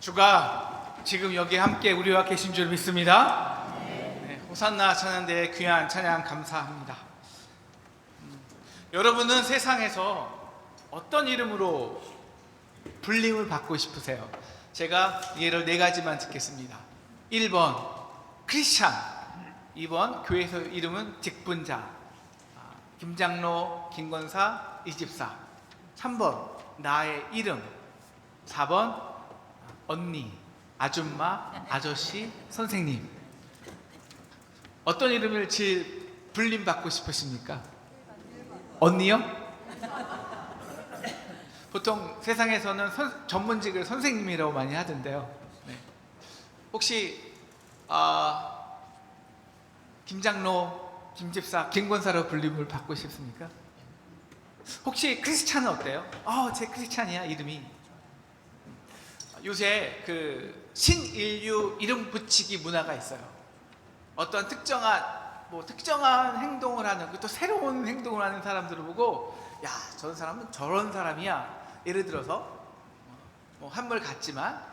주가 지금 여기 함께 우리와 계신 줄 믿습니다. 네, 호산나 찬양대의 귀한 찬양 감사합니다. 여러분은 세상에서 어떤 이름으로 불림을 받고 싶으세요? 제가 예를 4가지만 듣겠습니다. 1번 크리스찬, 2번 교회에서 이름은 직분자, 김장로, 김권사, 이집사, 3번 나의 이름, 4번 언니, 아줌마, 아저씨, 선생님. 어떤 이름을 제일 불림 받고 싶으십니까? 언니요? 보통 세상에서는 전문직을 선생님이라고 많이 하던데요. 네. 혹시 김장로, 김집사, 김권사로 불림을 받고 싶습니까? 혹시 크리스찬은 어때요? 제 크리스찬이야 이름이. 요새 그 신인류 이름 붙이기 문화가 있어요. 어떤 특정한 행동을 하는, 또 새로운 행동을 하는 사람들을 보고, 야, 저런 사람은 저런 사람이야. 예를 들어서 한물 같지만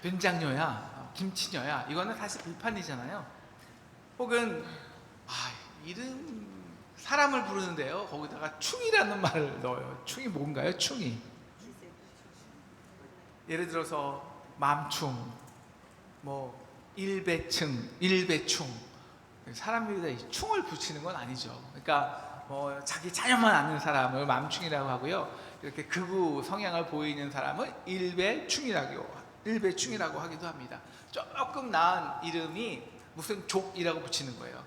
된장녀야, 김치녀야. 이거는 사실 비판이잖아요. 혹은 이름, 사람을 부르는데요, 거기다가 충이라는 말을 넣어요. 충이 뭔가요? 충이. 예를 들어서 맘충, 일배충. 사람들이 충을 붙이는 건 아니죠. 그러니까 자기 자녀만 아는 사람을 맘충이라고 하고요. 이렇게 극우 성향을 보이는 사람을 일배충이라고 하기도 합니다. 조금 나은 이름이 무슨 족이라고 붙이는 거예요.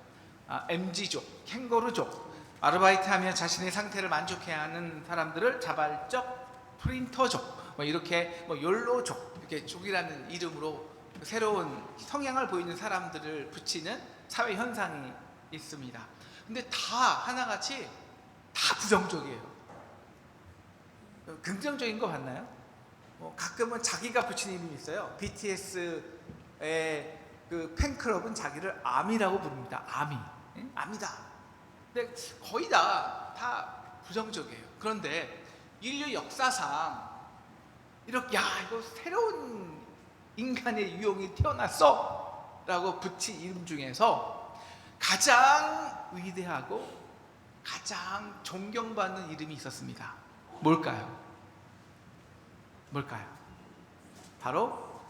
MG족, 캥거루족. 아르바이트하며 자신의 상태를 만족해하는 사람들을 자발적 프린터족, 이렇게 욜로족, 이렇게 족이라는 이름으로 새로운 성향을 보이는 사람들을 붙이는 사회 현상이 있습니다. 근데 다 하나같이 다 부정적이에요. 긍정적인 거 봤나요? 가끔은 자기가 붙인 이름이 있어요. BTS의 그 팬클럽은 자기를 아미라고 부릅니다. 아미다. 근데 거의 다 부정적이에요. 그런데 인류 역사상 이렇게 이거 새로운 인간의 유형이 태어났어 라고 붙인 이름 중에서 가장 위대하고 가장 존경받는 이름이 있었습니다. 뭘까요? 바로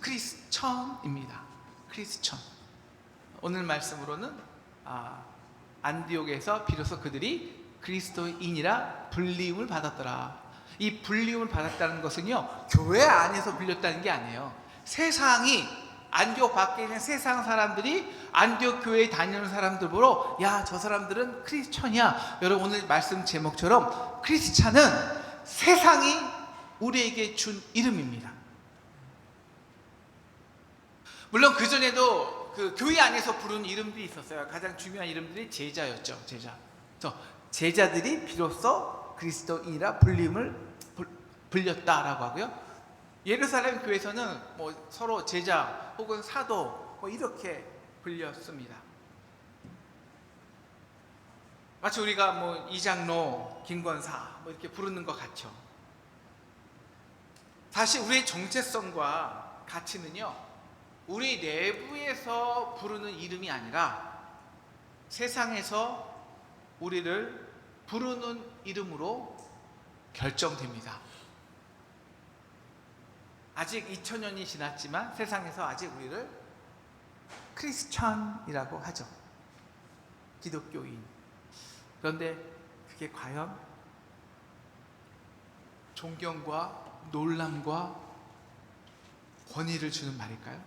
크리스천입니다. 크리스천. 오늘 말씀으로는 안디옥에서 비로소 그들이 그리스도인이라 불림을 받았더라. 이 불림을 받았다는 것은요, 교회 안에서 불렸다는 게 아니에요. 세상이, 안디옥 밖에 있는 세상 사람들이 안디옥 교회에 다니는 사람들 보러, 야, 저 사람들은 크리스천이야. 여러분, 오늘 말씀 제목처럼 크리스찬은 세상이 우리에게 준 이름입니다. 물론 그전에도 그 교회 안에서 부른 이름들이 있었어요. 가장 중요한 이름들이 제자였죠. 그래서 제자들이 비로소 그리스도인이라 불림을 불렸다라고 하고요. 예루살렘 교회에서는 서로 제자 혹은 사도 이렇게 불렸습니다. 마치 우리가 이장로, 김권사 이렇게 부르는 것 같죠. 사실 우리의 정체성과 가치는요, 우리 내부에서 부르는 이름이 아니라 세상에서 우리를 부르는 이름으로 결정됩니다. 아직 2000년이 지났지만 세상에서 아직 우리를 크리스천이라고 하죠. 기독교인. 그런데 그게 과연 존경과 놀람과 권위를 주는 말일까요?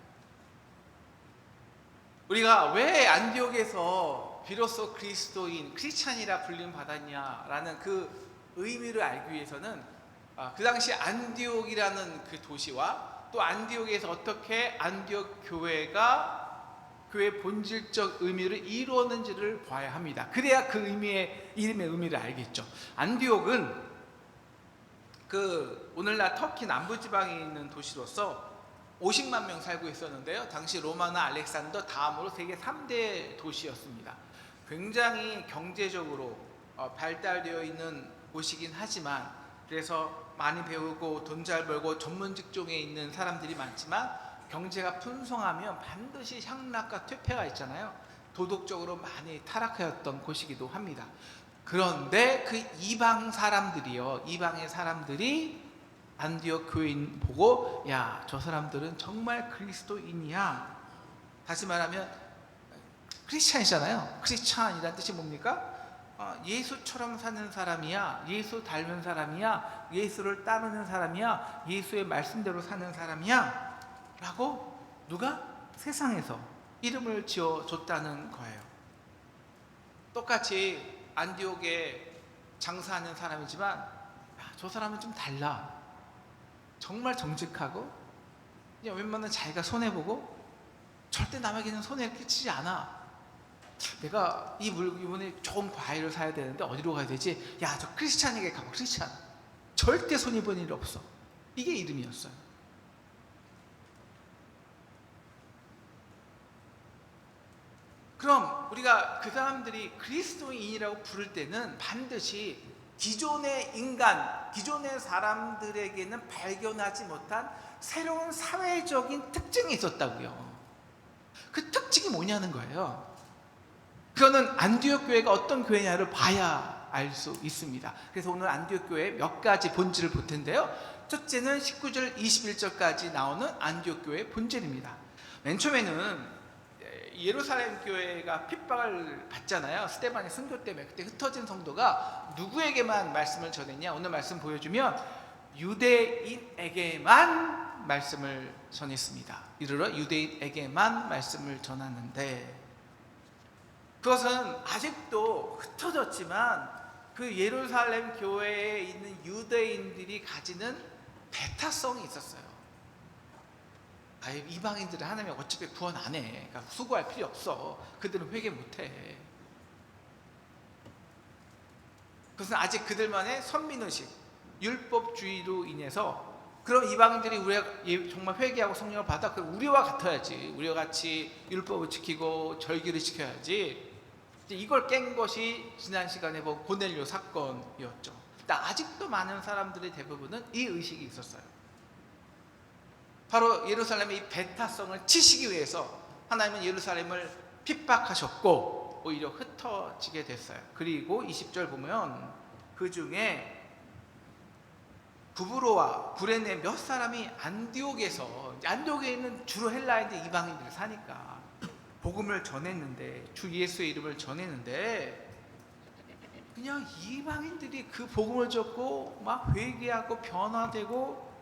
우리가 왜 안디옥에서 비로소 그리스도인, 크리스찬이라 불림 받았냐라는 그 의미를 알기 위해서는 그 당시 안디옥이라는 그 도시와 또 안디옥에서 어떻게 안디옥 교회의 본질적 의미를 이루었는지를 봐야 합니다. 그래야 그 이름의 의미를 알겠죠. 안디옥은 오늘날 터키 남부지방에 있는 도시로서 50만 명 살고 있었는데요. 당시 로마나 알렉산더 다음으로 세계 3대 도시였습니다. 굉장히 경제적으로 발달되어 있는 곳이긴 하지만, 그래서 많이 배우고 돈 잘 벌고 전문 직종에 있는 사람들이 많지만 경제가 풍성하면 반드시 향락과 퇴폐가 있잖아요. 도덕적으로 많이 타락하였던 곳이기도 합니다. 그런데 그 이방의 사람들이 안디옥 교인 보고, 야, 저 사람들은 정말 그리스도인이야. 다시 말하면 크리스찬이잖아요. 크리스찬이라는 뜻이 뭡니까? 예수처럼 사는 사람이야, 예수 닮은 사람이야, 예수를 따르는 사람이야, 예수의 말씀대로 사는 사람이야 라고 누가? 세상에서 이름을 지어줬다는 거예요. 똑같이 안디옥에 장사하는 사람이지만, 야, 저 사람은 좀 달라. 정말 정직하고 그냥 웬만하면 자기가 손해보고 절대 남에게는 손해를 끼치지 않아. 내가 이번에 좋은 과일을 사야 되는데 어디로 가야 되지? 야, 저 크리스찬에게 가봐. 크리스찬 절대 손해본 일 없어. 이게 이름이었어요. 그럼 우리가 그 사람들이 그리스도인이라고 부를 때는 반드시 기존의 인간, 기존의 사람들에게는 발견하지 못한 새로운 사회적인 특징이 있었다고요. 그 특징이 뭐냐는 거예요. 그거는 안디옥 교회가 어떤 교회냐를 봐야 알 수 있습니다. 그래서 오늘 안디옥 교회 몇 가지 본질을 볼 텐데요. 첫째는 19절 21절까지 나오는 안디옥 교회의 본질입니다. 맨 처음에는 예루살렘 교회가 핍박을 받잖아요. 스데반의 순교 때문에. 그때 흩어진 성도가 누구에게만 말씀을 전했냐? 오늘 말씀 보여주면 유대인에게만 말씀을 전했습니다. 이르러 유대인에게만 말씀을 전하는데, 그것은 아직도 흩어졌지만 그 예루살렘 교회에 있는 유대인들이 가지는 배타성이 있었어요. 이방인들은 하나님 어차피 구원 안 해. 그러니까 수고할 필요 없어. 그들은 회개 못 해. 그것은 아직 그들만의 선민의식, 율법주의로 인해서, 그럼 이방인들이 우리가 정말 회개하고 성령을 받아, 그럼 우리와 같아야지. 우리와 같이 율법을 지키고 절기를 지켜야지. 이걸 깬 것이 지난 시간에 본 고넬료 사건이었죠. 아직도 많은 사람들의 대부분은 이 의식이 있었어요. 바로 예루살렘의 이 배타성을 치시기 위해서 하나님은 예루살렘을 핍박하셨고 오히려 흩어지게 됐어요. 그리고 20절 보면 그 중에 구브로와 구레네 몇 사람이 안디옥에 있는 주로 헬라인들, 이방인들이 사니까 복음을 전했는데, 주 예수의 이름을 전했는데, 그냥 이방인들이 그 복음을 듣고 막 회개하고 변화되고,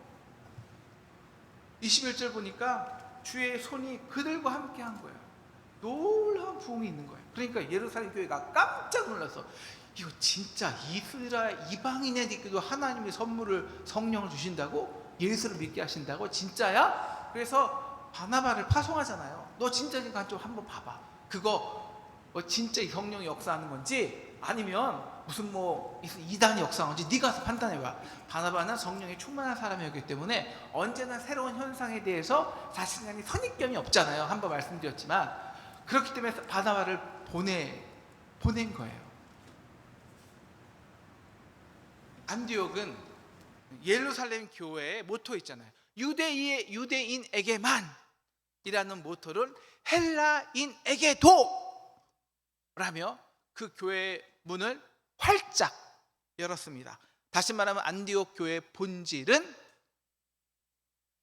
21절 보니까 주의 손이 그들과 함께 한 거예요. 놀라운 부흥이 있는 거예요. 그러니까 예루살렘 교회가 깜짝 놀라서, 이거 진짜 이방인에게도 하나님의 선물을, 성령을 주신다고? 예수를 믿게 하신다고? 진짜야? 그래서 바나바를 파송하잖아요. 너 진짜 좀 한번 봐봐. 그거 진짜 성령이 역사하는 건지 아니면 무슨 이단이 역사하는 건지 네가 가서 판단해봐. 바나바는 성령이 충만한 사람이었기 때문에 언제나 새로운 현상에 대해서 자신만의 선입견이 없잖아요. 한번 말씀드렸지만. 그렇기 때문에 바나바를 보낸 거예요. 안디옥은 예루살렘 교회의 모토 있잖아요. 유대인에게만 이라는 모토를 헬라인에게도 라며 그 교회의 문을 활짝 열었습니다. 다시 말하면 안디옥 교회의 본질은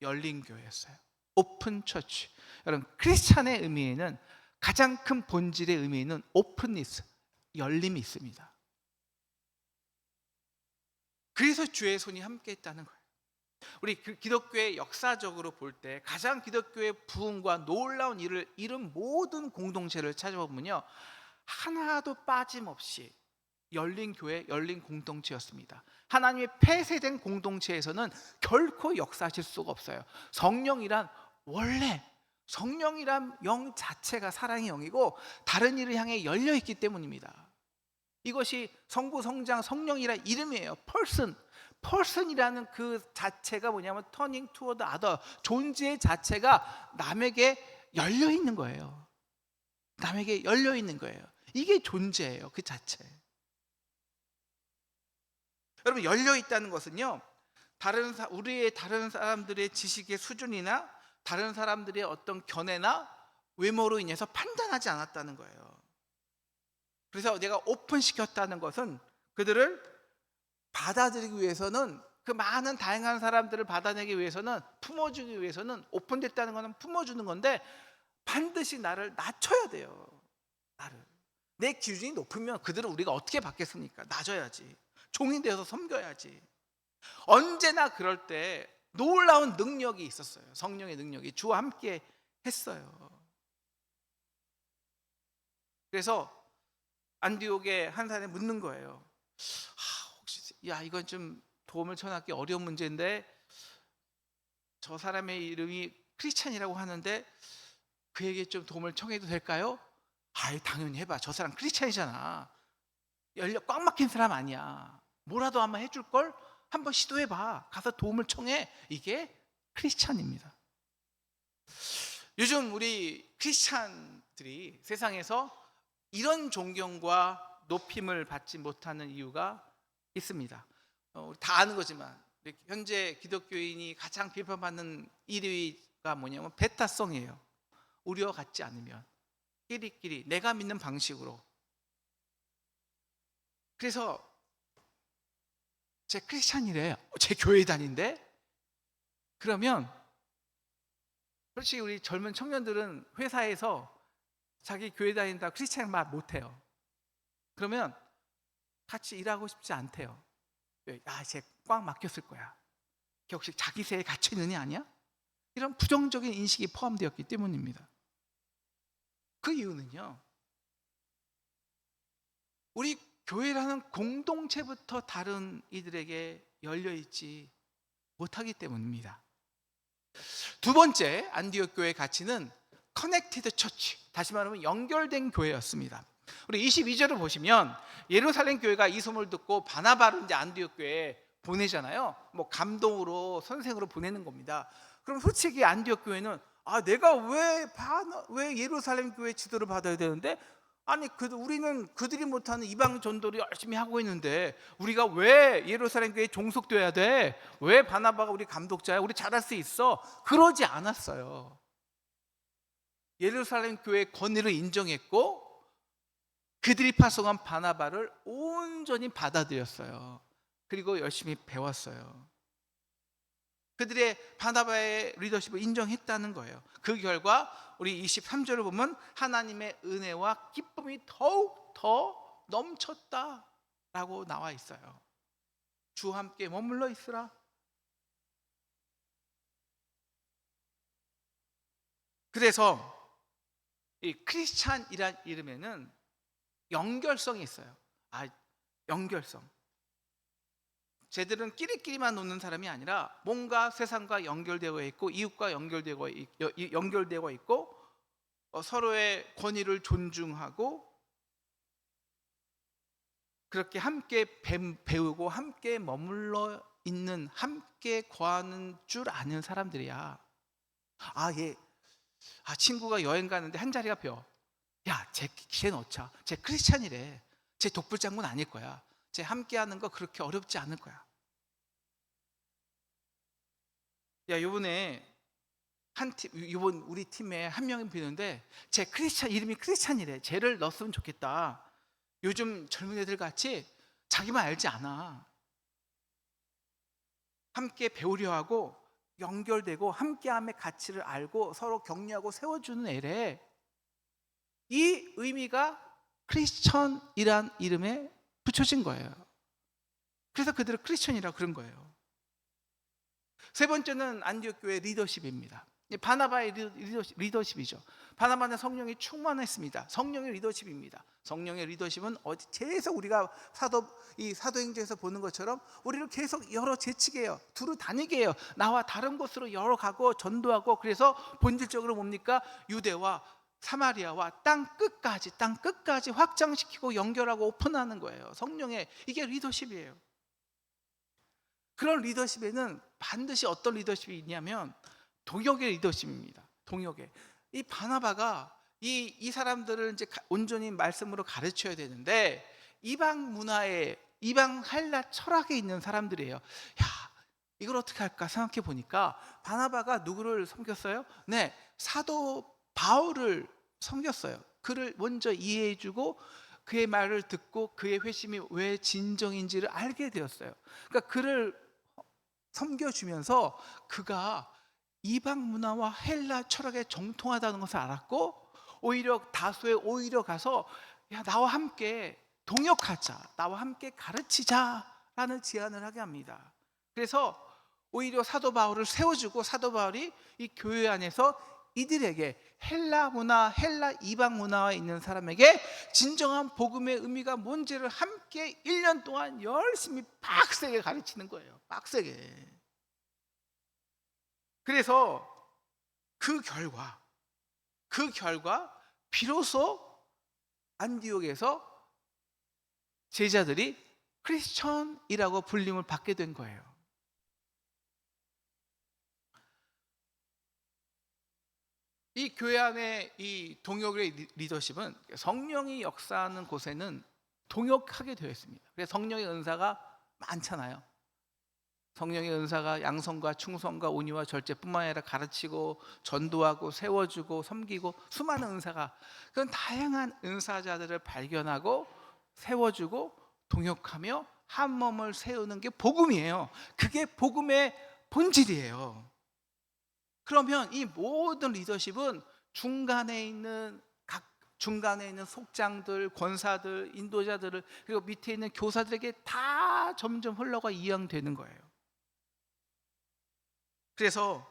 열린 교회였어요. 오픈 처치. 여러분, 크리스찬의 의미에는, 가장 큰 본질의 의미에는 오픈니스, 열림이 있습니다. 그래서 주의 손이 함께 있다는 거예요. 우리 기독교의 역사적으로 볼 때 가장 기독교의 부흥과 놀라운 일을 이룬 모든 공동체를 찾아보면요, 하나도 빠짐없이 열린 교회, 열린 공동체였습니다. 하나님의 폐쇄된 공동체에서는 결코 역사하실 수가 없어요. 성령이란 영 자체가 사랑의 영이고 다른 일을 향해 열려있기 때문입니다. 이것이 성부, 성장, 성령이란 이름이에요. person이라는 그 자체가 뭐냐면 turning toward other, 존재 자체가 남에게 열려있는 거예요. 남에게 열려있는 거예요. 이게 존재예요. 그 자체. 여러분, 열려있다는 것은요, 우리의 다른 사람들의 지식의 수준이나 다른 사람들의 어떤 견해나 외모로 인해서 판단하지 않았다는 거예요. 그래서 내가 오픈시켰다는 것은 그들을 받아들이기 위해서는, 그 많은 다양한 사람들을 받아내기 위해서는, 품어주기 위해서는, 오픈됐다는 것은 품어주는 건데 반드시 나를 낮춰야 돼요. 나를. 내 기준이 높으면 그들을 우리가 어떻게 받겠습니까? 낮아야지. 종이 되어서 섬겨야지. 언제나 그럴 때 놀라운 능력이 있었어요. 성령의 능력이 주와 함께 했어요. 그래서 안디옥의 한 사람이 묻는 거예요. 혹시 이건 좀 도움을 청하기 어려운 문제인데, 저 사람의 이름이 크리스찬이라고 하는데 그에게 좀 도움을 청해도 될까요? 당연히 해봐. 저 사람 크리스찬이잖아. 열려 꽉 막힌 사람 아니야. 뭐라도 한번 해줄 걸 한번 시도해봐. 가서 도움을 청해. 이게 크리스찬입니다. 요즘 우리 크리스찬들이 세상에서 이런 존경과 높임을 받지 못하는 이유가 있습니다. 우리 다 아는 거지만 현재 기독교인이 가장 비판받는 1위가 뭐냐면 배타성이에요. 우리와 같지 않으면 끼리끼리 내가 믿는 방식으로. 그래서 제 크리스찬이래, 제 교회 다닌대. 그러면 솔직히 우리 젊은 청년들은 회사에서 자기 교회 다닌다고 크리스찬 말 못해요. 그러면 같이 일하고 싶지 않대요. 쟤 꽉 막혔을 거야. 걔 혹시 자기 세에 갇혀 있는 애 아니야? 이런 부정적인 인식이 포함되었기 때문입니다. 그 이유는요, 우리 교회라는 공동체부터 다른 이들에게 열려있지 못하기 때문입니다. 두 번째 안디옥 교회의 가치는 커넥티드 처치, 다시 말하면 연결된 교회였습니다. 우리 22절을 보시면 예루살렘 교회가 이 소문을 듣고 바나바를 이제 안디옥 교회에 보내잖아요. 뭐 감동으로 선생으로 보내는 겁니다. 그럼 솔직히 안디옥 교회는 내가 왜 예루살렘 교회 지도를 받아야 되는데, 우리는 그들이 못하는 이방 전도를 열심히 하고 있는데 우리가 왜 예루살렘 교회에 종속돼야 돼? 왜 바나바가 우리 감독자야? 우리 잘할 수 있어. 그러지 않았어요. 예루살렘 교회의 권위를 인정했고 그들이 파송한 바나바를 온전히 받아들였어요. 그리고 열심히 배웠어요. 그들의 바나바의 리더십을 인정했다는 거예요. 그 결과 우리 23절을 보면 하나님의 은혜와 기쁨이 더욱 더 넘쳤다라고 나와 있어요. 주와 함께 머물러 있으라. 그래서 이 크리스찬이란 이름에는 연결성이 있어요. 연결성. 쟤들은 끼리끼리만 노는 사람이 아니라 뭔가 세상과 연결되어 있고 이웃과 연결되어 있고 서로의 권위를 존중하고 그렇게 함께 배우고 함께 머물러 있는, 함께 거하는 줄 아는 사람들이야. 친구가 여행 가는데 한 자리가 비어. 쟤 넣자. 쟤 크리스찬이래. 쟤 독불장군 아닐 거야. 쟤 함께하는 거 그렇게 어렵지 않을 거야. 요번에 이번 우리 팀에 한 명이 비는데 쟤 이름이 크리스찬이래. 쟤를 넣었으면 좋겠다. 요즘 젊은 애들 같이 자기만 알지 않아. 함께 배우려 하고 연결되고 함께함의 가치를 알고 서로 격려하고 세워주는 애래. 이 의미가 크리스천이란 이름에 붙여진 거예요. 그래서 그들을 크리스천이라고 그런 거예요. 세 번째는 안디옥 교회 리더십입니다. 바나바의 리더십이죠. 바나바는 성령이 충만했습니다. 성령의 리더십입니다. 성령의 리더십은 계속 우리가 사도행전에서 보는 것처럼 우리를 계속 열어 제치게 해요. 두루 다니게 해요. 나와 다른 곳으로 열어가고 전도하고. 그래서 본질적으로 뭡니까? 유대와 사마리아와 땅 끝까지 확장시키고 연결하고 오픈하는 거예요. 성령의, 이게 리더십이에요. 그런 리더십에는 반드시 어떤 리더십이 있냐면 동역의 리더십입니다. 동역의. 이 바나바가 이 사람들을 이제 온전히 말씀으로 가르쳐야 되는데 이방 문화에, 이방 헬라 철학에 있는 사람들이에요. 이걸 어떻게 할까 생각해 보니까 바나바가 누구를 섬겼어요? 네, 사도 바울을 섬겼어요. 그를 먼저 이해해 주고 그의 말을 듣고 그의 회심이 왜 진정인지를 알게 되었어요. 그러니까 그를 섬겨주면서 그가 이방 문화와 헬라 철학에 정통하다는 것을 알았고, 오히려 다소에 오히려 가서 야, 나와 함께 동역하자, 나와 함께 가르치자라는 제안을 하게 합니다. 그래서 오히려 사도 바울을 세워주고 사도 바울이 이 교회 안에서 이들에게 헬라 문화, 헬라 이방 문화에 있는 사람에게 진정한 복음의 의미가 뭔지를 함께 1년 동안 열심히 빡세게 가르치는 거예요. 빡세게. 그래서 그 결과 비로소 안디옥에서 제자들이 크리스천이라고 불림을 받게 된 거예요. 이 교회 안에 이 동역의 리더십은 성령이 역사하는 곳에는 동역하게 되어 있습니다. 그래서 성령의 은사가 많잖아요. 성령의 은사가 양성과 충성과 온유와 절제뿐만 아니라 가르치고 전도하고 세워주고 섬기고 수많은 은사가, 그런 다양한 은사자들을 발견하고 세워주고 동역하며 한 몸을 세우는 게 복음이에요. 그게 복음의 본질이에요. 그러면 이 모든 리더십은 중간에 있는 속장들, 권사들, 인도자들을, 그리고 밑에 있는 교사들에게 다 점점 흘러가 이양되는 거예요. 그래서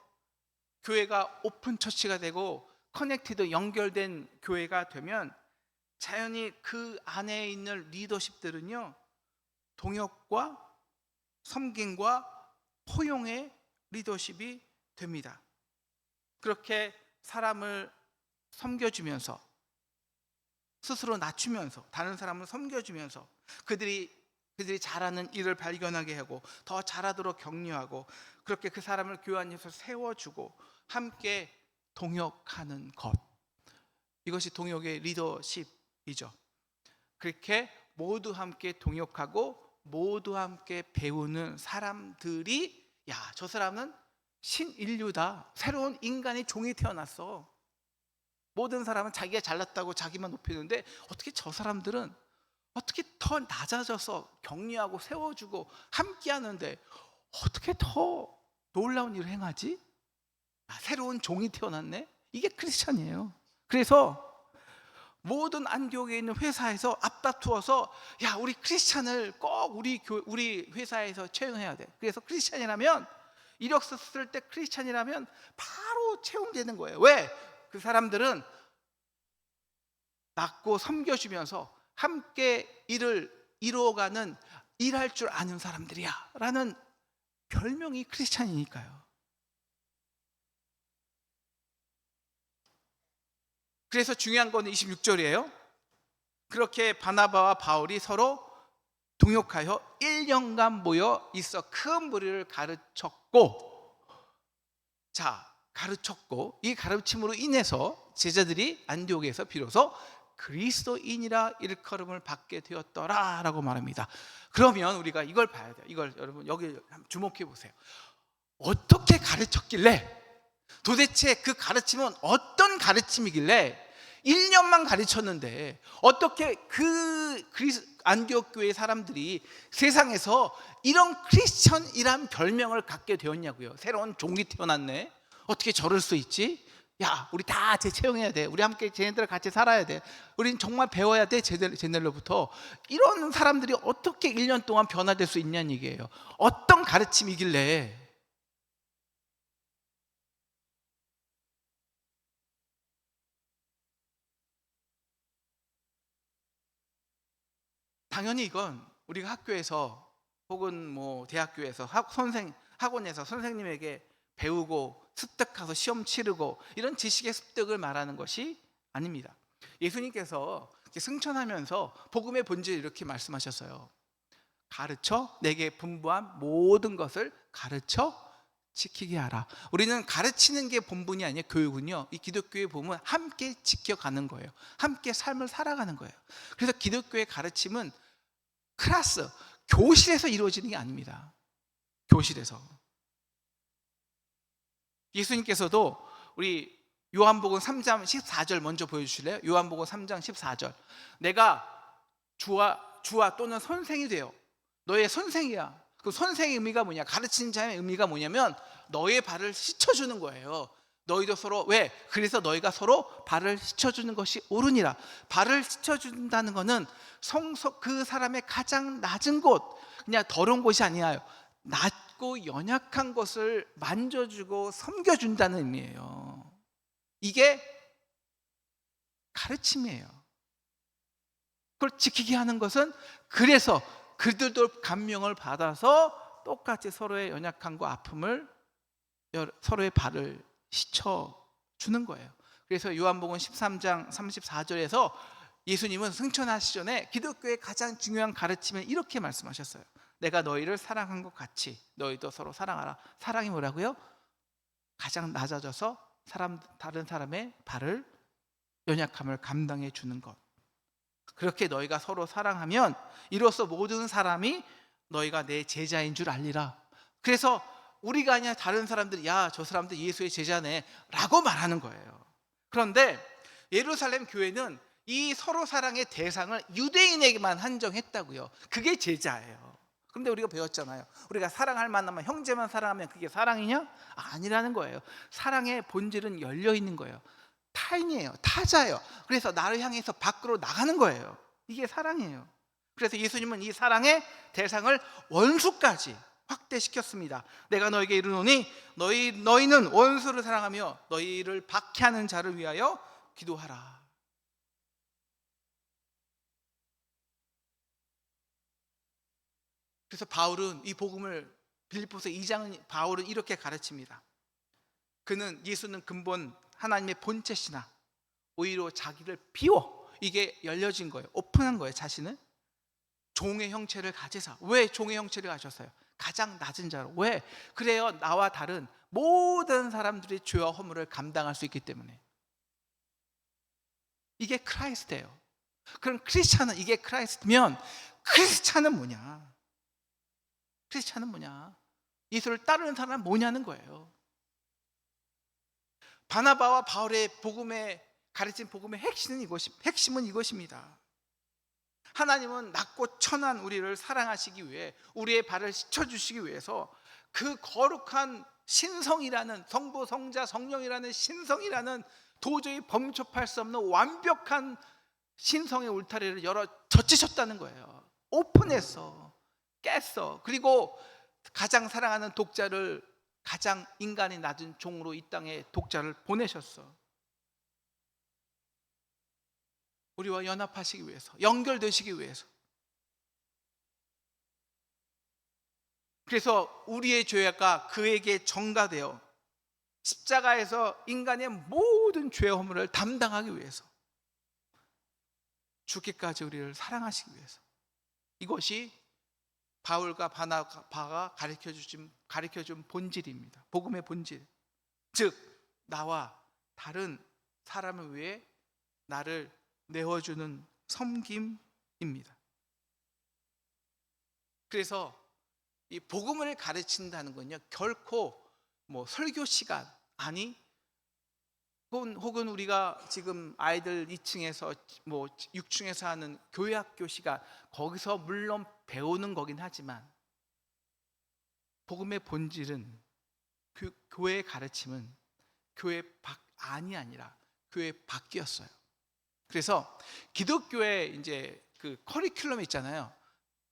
교회가 오픈 처치가 되고 커넥티드, 연결된 교회가 되면 자연히 그 안에 있는 리더십들은요, 동역과 섬김과 포용의 리더십이 됩니다. 그렇게 사람을 섬겨주면서, 스스로 낮추면서, 다른 사람을 섬겨주면서 그들이 잘하는 일을 발견하게 하고 더 잘하도록 격려하고, 그렇게 그 사람을 교회 안에서 세워주고 함께 동역하는 것, 이것이 동역의 리더십이죠. 그렇게 모두 함께 동역하고 모두 함께 배우는 사람들이, 야, 저 사람은 신인류다, 새로운 인간의 종이 태어났어. 모든 사람은 자기가 잘났다고 자기만 높이는데 어떻게 저 사람들은 어떻게 더 낮아져서 격려하고 세워주고 함께 하는데 어떻게 더 놀라운 일을 행하지? 새로운 종이 태어났네? 이게 크리스찬이에요. 그래서 모든 안교회에 있는 회사에서 앞다투어서, 야, 우리 크리스찬을 꼭 우리 회사에서 채용해야 돼. 그래서 크리스찬이라면, 이력서 쓸 때 크리스찬이라면 바로 채용되는 거예요. 왜? 그 사람들은 낳고 섬겨주면서 함께 일을 이루어가는, 일할 줄 아는 사람들이야 라는 별명이 크리스찬이니까요. 그래서 중요한 건 26절이에요. 그렇게 바나바와 바울이 서로 동역하여 1년간 모여 있어 큰 무리를 가르쳤고, 이 가르침으로 인해서 제자들이 안디옥에서 비로소 그리스도인이라 일컬음을 받게 되었더라 라고 말합니다. 그러면 우리가 이걸 봐야 돼요. 이걸 여러분 여기 주목해 보세요. 어떻게 가르쳤길래, 도대체 그 가르침은 어떤 가르침이길래 1년만 가르쳤는데 어떻게 안디옥 교회 사람들이 세상에서 이런 크리스천이란 별명을 갖게 되었냐고요. 새로운 종이 태어났네. 어떻게 저럴 수 있지? 야, 우리 다 재채용해야 돼. 우리 함께 쟤네들 같이 살아야 돼. 우린 정말 배워야 돼. 쟤네들로부터. 이런 사람들이 어떻게 1년 동안 변화될 수 있냐는 얘기예요. 어떤 가르침이길래. 당연히 이건 우리가 학교에서 혹은 뭐 대학교에서 학원에서 선생님에게 배우고 습득해서 시험 치르고 이런 지식의 습득을 말하는 것이 아닙니다. 예수님께서 승천하면서 복음의 본질을 이렇게 말씀하셨어요. 가르쳐 내게 분부한 모든 것을 가르쳐 지키게 하라. 우리는 가르치는 게 본분이 아니에요. 교육은요, 이 기독교의 본분은 함께 지켜가는 거예요. 함께 삶을 살아가는 거예요. 그래서 기독교의 가르침은 클래스, 교실에서 이루어지는 게 아닙니다. 교실에서 예수님께서도 우리 요한복음 3장 14절 먼저 보여주실래요? 요한복음 3장 14절. 내가 주와 또는 선생이 되어 너의 선생이야. 그 선생의 의미가 뭐냐? 가르치는 자의 의미가 뭐냐면 너의 발을 씻어주는 거예요. 너희도 서로, 왜? 그래서 너희가 서로 발을 씻어주는 것이 옳으니라. 발을 씻어준다는 것은 그 사람의 가장 낮은 곳, 그냥 더러운 곳이 아니에요. 낮고 연약한 것을 만져주고 섬겨준다는 의미예요. 이게 가르침이에요. 그걸 지키게 하는 것은, 그래서 그들도 감명을 받아서 똑같이 서로의 연약함과 아픔을, 서로의 발을 씻어주는 거예요. 그래서 요한복음 13장 34절에서 예수님은 승천하시기 전에 기독교의 가장 중요한 가르침을 이렇게 말씀하셨어요. 내가 너희를 사랑한 것 같이 너희도 서로 사랑하라. 사랑이 뭐라고요? 가장 낮아져서 다른 사람의 발을, 연약함을 감당해 주는 것. 그렇게 너희가 서로 사랑하면 이로써 모든 사람이 너희가 내 제자인 줄 알리라. 그래서 우리가 아니라 다른 사람들이, 야, 저 사람들 예수의 제자네 라고 말하는 거예요. 그런데 예루살렘 교회는 이 서로 사랑의 대상을 유대인에게만 한정했다고요. 그게 제자예요. 그런데 우리가 배웠잖아요. 우리가 사랑할 만하면, 형제만 사랑하면 그게 사랑이냐? 아니라는 거예요. 사랑의 본질은 열려 있는 거예요. 타인이에요. 타자예요. 그래서 나를 향해서 밖으로 나가는 거예요. 이게 사랑이에요. 그래서 예수님은 이 사랑의 대상을 원수까지 확대시켰습니다. 내가 너에게 이르노니 너희는 원수를 사랑하며 너희를 박해하는 자를 위하여 기도하라. 그래서 바울은 이 복음을, 빌립보서 2장은 바울은 이렇게 가르칩니다. 예수는 근본 하나님의 본체시나 오히려 자기를 비워, 이게 열려진 거예요. 오픈한 거예요. 자신은 종의 형체를 가지사. 왜 종의 형체를 가졌어요? 가장 낮은 자로. 왜? 그래요, 나와 다른 모든 사람들이 죄와 허물을 감당할 수 있기 때문에. 이게 크라이스트예요. 그럼 크리스찬은, 이게 크라이스트면 크리스찬은 뭐냐? 크리스찬은 뭐냐? 예수를 따르는 사람은 뭐냐는 거예요. 바나바와 바울의 가르친 복음의 핵심은 이것입니다. 하나님은 낮고 천한 우리를 사랑하시기 위해, 우리의 발을 씻어주시기 위해서 그 거룩한 신성이라는, 성부 성자 성령이라는 신성이라는 도저히 범접할 수 없는 완벽한 신성의 울타리를 열어 젖히셨다는 거예요. 오픈했어, 깼어. 그리고 가장 사랑하는 독자를, 가장 인간이 낮은 종으로 이 땅에 독자를 보내셨어. 우리와 연합하시기 위해서, 연결되시기 위해서. 그래서 우리의 죄가 그에게 전가되어 십자가에서 인간의 모든 죄 허물을 담당하기 위해서, 죽기까지 우리를 사랑하시기 위해서. 이것이 바울과 바나바가 가르쳐준 본질입니다. 복음의 본질. 즉, 나와 다른 사람을 위해 나를 내어주는 섬김입니다. 그래서 이 복음을 가르친다는 건요, 결코 설교 시간, 혹은 우리가 지금 아이들 2층에서 6층에서 하는 교회학교 시간, 거기서 물론 배우는 거긴 하지만 복음의 본질은, 교회의 가르침은 교회 안이 아니라 교회 밖이었어요. 그래서 기독교의 이제 그 커리큘럼 있잖아요.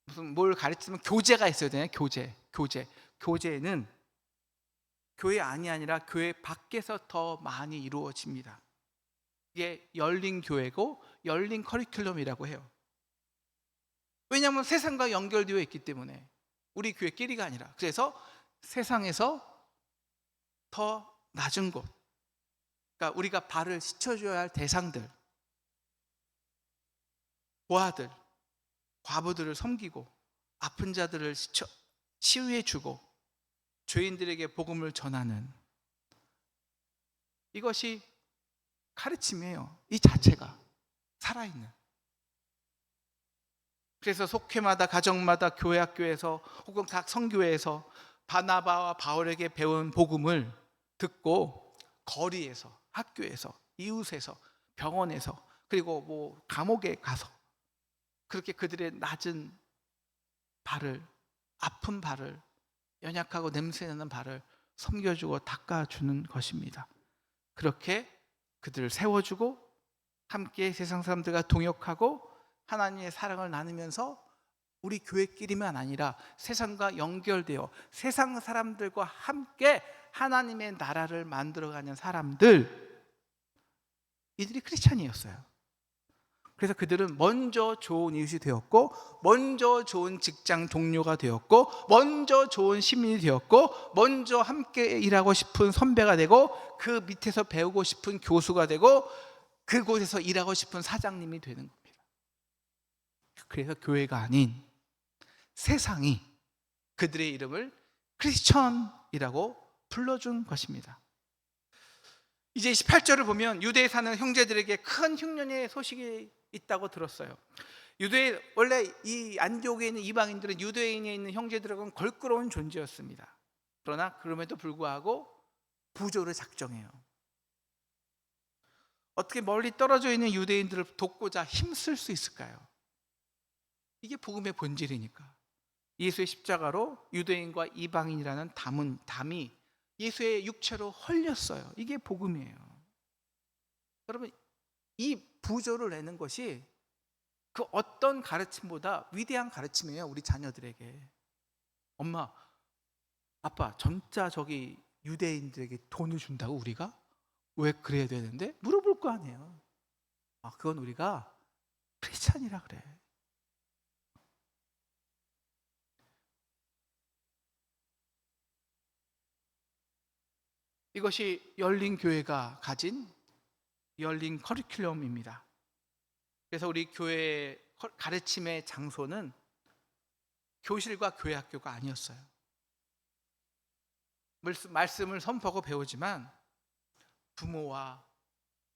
무슨 뭘 가르치면 교재가 있어야 되나요? 교재는 교회 안이 아니라 교회 밖에서 더 많이 이루어집니다. 이게 열린 교회고 열린 커리큘럼이라고 해요. 왜냐하면 세상과 연결되어 있기 때문에, 우리 교회끼리가 아니라. 그래서 세상에서 더 낮은 곳, 그러니까 우리가 발을 씻어줘야 할 대상들, 고아들, 과부들을 섬기고 아픈 자들을 치유해주고 죄인들에게 복음을 전하는, 이것이 가르침이에요. 이 자체가 살아있는. 그래서 속회마다, 가정마다, 교회 학교에서 혹은 각 선교회에서 바나바와 바울에게 배운 복음을 듣고 거리에서, 학교에서, 이웃에서, 병원에서, 그리고 뭐 감옥에 가서 그렇게 그들의 낮은 발을, 아픈 발을, 연약하고 냄새나는 발을 섬겨주고 닦아주는 것입니다. 그렇게 그들을 세워주고 함께 세상 사람들과 동역하고 하나님의 사랑을 나누면서 우리 교회끼리만 아니라 세상과 연결되어 세상 사람들과 함께 하나님의 나라를 만들어가는 사람들, 이들이 크리스찬이었어요. 그래서 그들은 먼저 좋은 이웃이 되었고, 먼저 좋은 직장 동료가 되었고, 먼저 좋은 시민이 되었고, 먼저 함께 일하고 싶은 선배가 되고, 그 밑에서 배우고 싶은 교수가 되고, 그곳에서 일하고 싶은 사장님이 되는 겁니다. 그래서 교회가 아닌 세상이 그들의 이름을 크리스천이라고 불러준 것입니다. 이제 18절을 보면 유대에 사는 형제들에게 큰 흉년의 소식이 있다고 들었어요. 유대, 원래 이 안디옥에 있는 이방인들은 유대인에 있는 형제들하고는 걸끄러운 존재였습니다. 그러나 그럼에도 불구하고 부조를 작정해요. 어떻게 멀리 떨어져 있는 유대인들을 돕고자 힘쓸 수 있을까요? 이게 복음의 본질이니까. 예수의 십자가로 유대인과 이방인이라는 담이 예수의 육체로 헐렸어요. 이게 복음이에요. 여러분, 이 부조를 내는 것이 그 어떤 가르침보다 위대한 가르침이에요. 우리 자녀들에게. 엄마, 아빠, 진짜 저기 유대인들에게 돈을 준다고 우리가? 왜 그래야 되는데? 물어볼 거 아니에요. 아, 그건 우리가 크리스찬이라 그래. 이것이 열린 교회가 가진 열린 커리큘럼입니다. 그래서 우리 교회의 가르침의 장소는 교실과 교회 학교가 아니었어요. 말씀을 선포하고 배우지만 부모와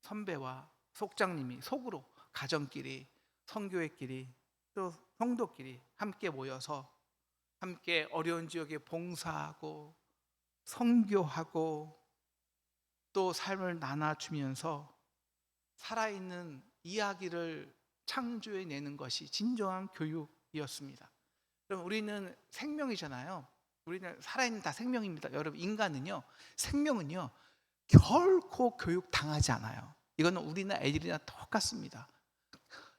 선배와 속장님이 속으로 가정끼리, 성교회끼리, 또 성도끼리 함께 모여서 함께 어려운 지역에 봉사하고 선교하고 또 삶을 나눠주면서 살아있는 이야기를 창조해내는 것이 진정한 교육이었습니다. 그럼 우리는 생명이잖아요. 우리는 살아있는 다 생명입니다. 여러분, 인간은요, 생명은요 결코 교육당하지 않아요. 이거는 우리나 애들이나 똑같습니다.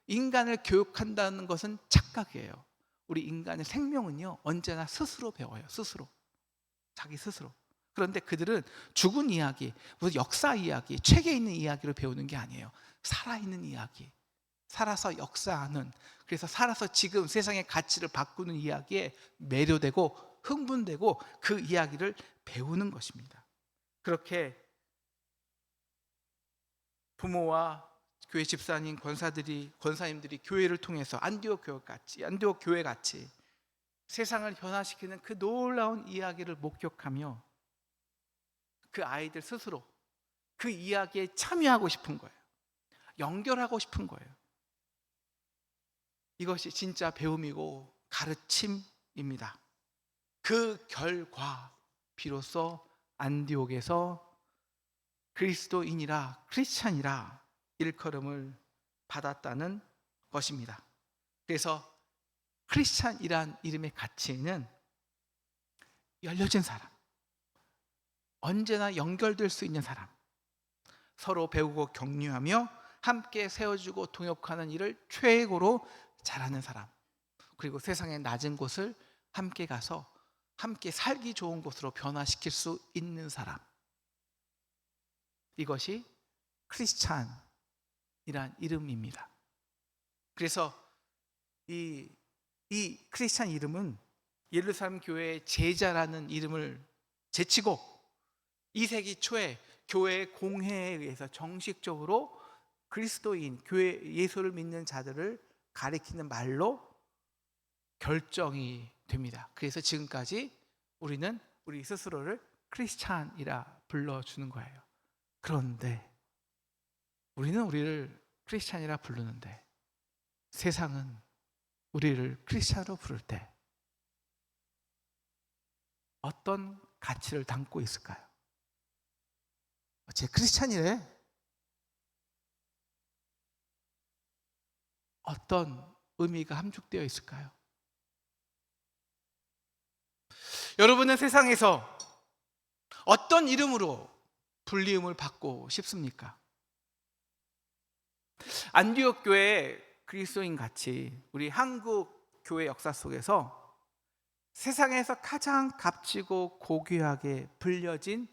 인간을 교육한다는 것은 착각이에요. 우리 인간의 생명은요 언제나 스스로 배워요. 스스로, 자기 스스로. 그런데 그들은 죽은 이야기, 무슨 역사 이야기, 책에 있는 이야기를 배우는 게 아니에요. 살아있는 이야기, 살아서 역사하는, 그래서 살아서 지금 세상의 가치를 바꾸는 이야기에 매료되고 흥분되고 그 이야기를 배우는 것입니다. 그렇게 부모와 교회 집사님, 권사님들이 교회를 통해서 안디옥 교회 같이 세상을 변화시키는 그 놀라운 이야기를 목격하며 그 아이들 스스로 그 이야기에 참여하고 싶은 거예요. 연결하고 싶은 거예요. 이것이 진짜 배움이고 가르침입니다. 그 결과 비로소 안디옥에서 그리스도인이라, 크리스찬이라 일컬음을 받았다는 것입니다. 그래서 크리스찬이란 이름의 가치는 열려진 사람, 언제나 연결될 수 있는 사람, 서로 배우고 격려하며 함께 세워주고 동역하는 일을 최고로 잘하는 사람, 그리고 세상의 낮은 곳을 함께 가서 함께 살기 좋은 곳으로 변화시킬 수 있는 사람, 이것이 크리스찬이란 이름입니다. 그래서 이 크리스찬 이름은 예루살렘 교회의 제자라는 이름을 제치고 2세기 초에 교회 공회에 의해서 정식적으로 그리스도인, 교회 예수를 믿는 자들을 가리키는 말로 결정이 됩니다. 그래서 지금까지 우리는 우리 스스로를 크리스찬이라 불러주는 거예요. 그런데 우리는 우리를 크리스찬이라 부르는데 세상은 우리를 크리스찬으로 부를 때 어떤 가치를 담고 있을까요? 제 크리스찬이래. 어떤 의미가 함축되어 있을까요? 여러분은 세상에서 어떤 이름으로 불리움을 받고 싶습니까? 안디옥 교회 그리스도인 같이 우리 한국 교회 역사 속에서 세상에서 가장 값지고 고귀하게 불려진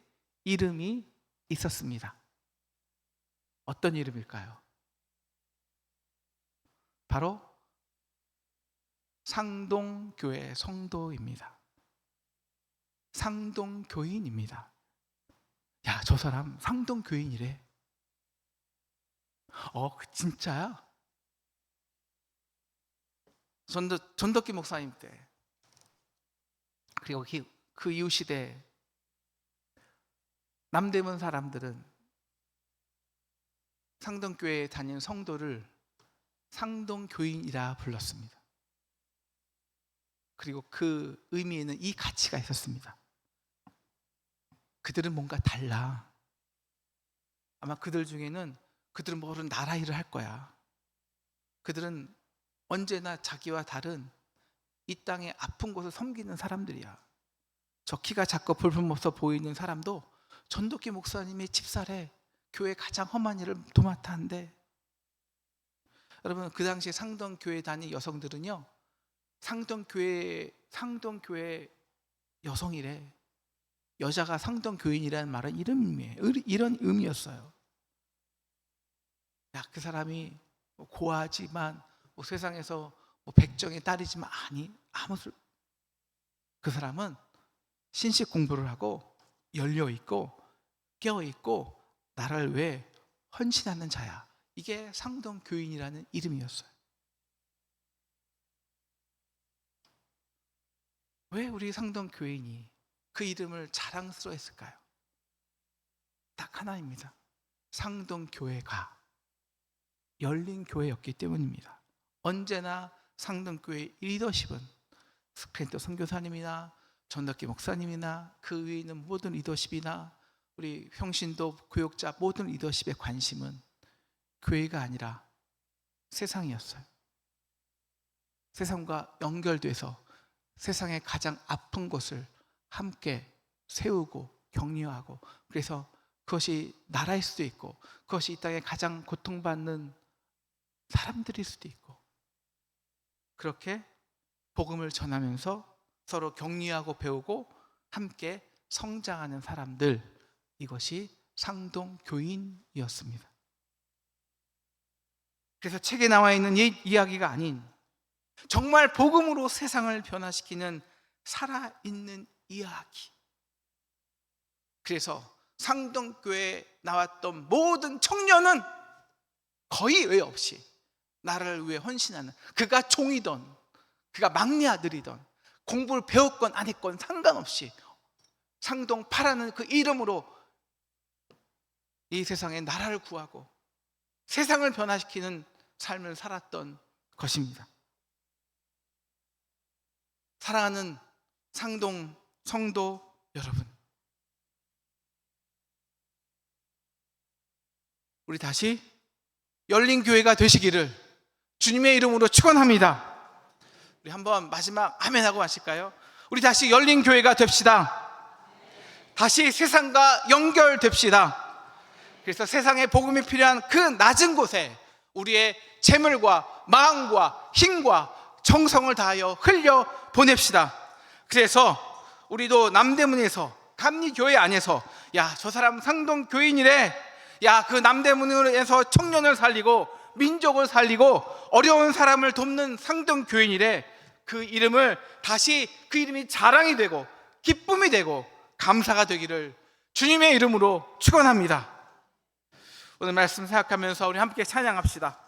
이름이 있었습니다. 어떤 이름일까요? 바로 상동교회 성도입니다. 상동교인입니다. 야, 저 사람 상동교인이래. 진짜야? 전덕기 목사님 때, 그리고 그 이후 시대 남대문 사람들은 상동교회에 다니는 성도를 상동교인이라 불렀습니다. 그리고 그 의미에는 이 가치가 있었습니다. 그들은 뭔가 달라. 아마 그들 중에는 그들은 모르는 나라 일을 할 거야. 그들은 언제나 자기와 다른 이 땅의 아픈 곳을 섬기는 사람들이야. 저 키가 작고 볼품없어 보이는 사람도 전도기 목사님의 집사래, 교회 가장 험한 일을 도맡아 한대. 여러분, 그 당시에 상동교회 다닌 여성들은요, 상동교회 여성이래. 여자가 상동교인이라는 말은 이런 의미였어요. 야, 그 사람이 고아지만 세상에서 백정의 딸이지만 그 사람은 신식 공부를 하고 열려있고 깨어있고 나라를 위해 헌신하는 자야. 이게 상동교인이라는 이름이었어요. 왜 우리 상동교인이 그 이름을 자랑스러워했을까요? 딱 하나입니다. 상동교회가 열린 교회였기 때문입니다. 언제나 상동교회 리더십은 스크린터 선교사님이나 전덕기 목사님이나 그 위에 있는 모든 리더십이나 우리 평신도 교역자 모든 리더십의 관심은 교회가 아니라 세상이었어요. 세상과 연결돼서 세상의 가장 아픈 곳을 함께 세우고 격려하고, 그래서 그것이 나라일 수도 있고 그것이 이 땅에 가장 고통받는 사람들일 수도 있고, 그렇게 복음을 전하면서 서로 격려하고 배우고 함께 성장하는 사람들, 이것이 상동교인이었습니다. 그래서 책에 나와 있는 이야기가 아닌 정말 복음으로 세상을 변화시키는 살아있는 이야기. 그래서 상동교회에 나왔던 모든 청년은 거의 외 없이 나라를 위해 헌신하는, 그가 종이든 그가 막내 아들이든 공부를 배웠건 안 했건 상관없이 상동파라는 그 이름으로 이 세상에 나라를 구하고 세상을 변화시키는 삶을 살았던 것입니다. 사랑하는 상동 성도 여러분, 우리 다시 열린 교회가 되시기를 주님의 이름으로 축원합니다. 우리 한번 마지막 아멘하고 마실까요? 우리 다시 열린 교회가 됩시다. 다시 세상과 연결됩시다. 그래서 세상에 복음이 필요한 그 낮은 곳에 우리의 재물과 마음과 힘과 정성을 다하여 흘려 보냅시다. 그래서 우리도 남대문에서 감리교회 안에서, 야, 저 사람 상동교인이래, 야, 그 남대문에서 청년을 살리고 민족을 살리고 어려운 사람을 돕는 상동교인이래, 그 이름을 다시, 그 이름이 자랑이 되고 기쁨이 되고 감사가 되기를 주님의 이름으로 축원합니다. 오늘 말씀 생각하면서 우리 함께 찬양합시다.